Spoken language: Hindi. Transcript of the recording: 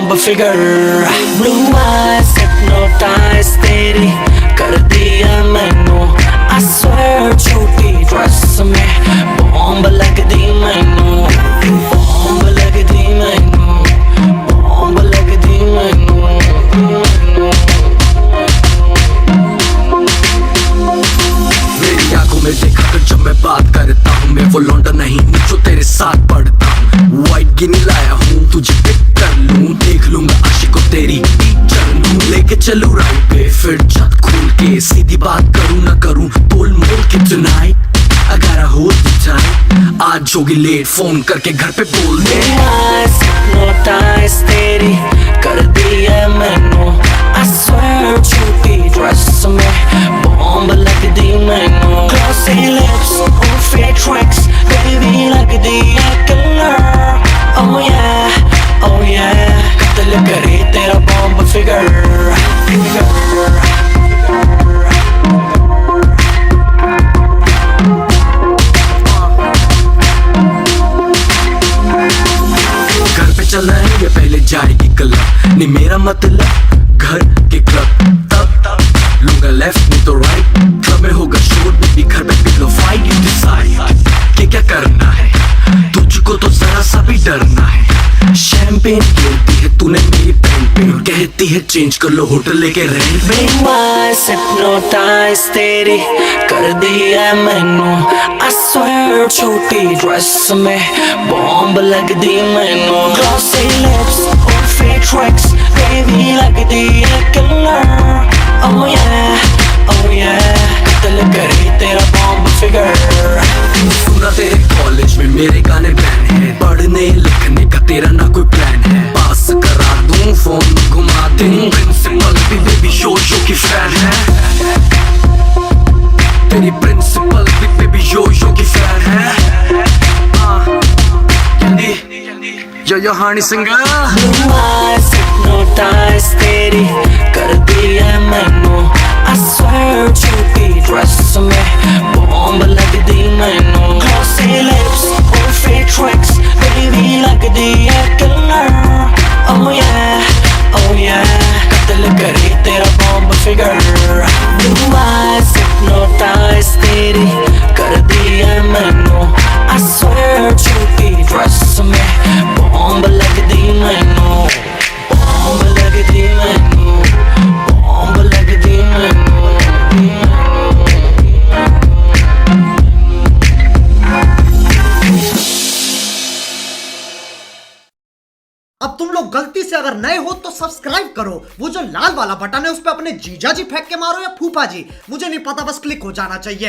Bomb figure. Blue eyes hypnotize तेरी कर दिया मैनू, I swear छोटी ड्रेस में बॉम्ब लगदी मैनू, बॉम्ब लगदी मैनू, बॉम्ब लगदी मैनू। मेरी आंखों में देखा कर जब मैं बात करता हूँ, मैं वो लौंडा नहीं हूँ जो तेरे साथ पढ़ता हूँ। व्हाइट गिनी लाया हूँ तुझे पिक कर लूँ, देख लूंगा आशिकों तेरी टीचर लूँ। लेके चलूँ राइट पे फिर छत खोल के, सीधी बात करूँ ना करूँ बोल मोल के tonight I gotta hold you tight। आज होगी लेट फोन करके घर पे बोल दे। हिप्नोटाइज तेरी कर दिया मैनू, I swear छोटी ड्रेस में बॉम्ब लगदी मैनू। Glossy lips और fake tracks baby लगदी है killer। Oh yeah, oh yeah, कत्ल करे तेरा बॉम्ब फिगर। चलना है या पहले जाएगी क्लब, नहीं मेरा मतलब घर के क्लब। तब लूंगा लेफ्ट नहीं तो राइट, क्लब में होगा शोर बेबी घर पे पिलो फाइट। यू डिसाइड कि क्या करना है, तुझको तो जरा सा भी डरना है। शैंपेन गिरती है तूने मेरी पैंट पे, कहती है चेंज कर लो होटल लेके रेंट पे। हिप्नोटाइज तेरी कर दिया मैनू, I swear छोटी ड्रेस में बॉम्ब लगदी मैनू। Glossy lips और fake tracks baby लगदी है killer। Oh yeah, oh yeah, कत्ल करे तेरा बॉम्ब फिगर। सुना तेरे कॉलेज में मेरे गाने बैन है, पढ़ने लिखने का तेरा ना कोई प्लान है। पास करा दूं फोन घुमा दूं, प्रिंसिपल भी बेबी यो यो की फैन है। तेरी प्रिंसिपल भी बेबी यो यो की फैन है। यो यो Honey Singh. Blue eyes hypnotize तेरी कर दिया मैनू, I swear छोटी ड्रेस में बॉम्ब लगदी मैनू। Glossy lips और fake tracks baby लगदी है killer। Oh yeah, oh yeah, कत्ल करे तेरा bomb figure. Blue eyes hypnotize तेरी कर दिया मैनू, I swear छोटी ड्रेस में बॉम्ब लगदी मैनू, बॉम्ब लगदी मैनू, बॉम्ब लगदी मैनू। अब तुम लोग गलती से अगर नए हो तो सब्सक्राइब करो, वो जो लाल वाला बटन है उस पर अपने जीजा जी फेंक के मारो या फूफा जी, मुझे नहीं पता, बस क्लिक हो जाना चाहिए।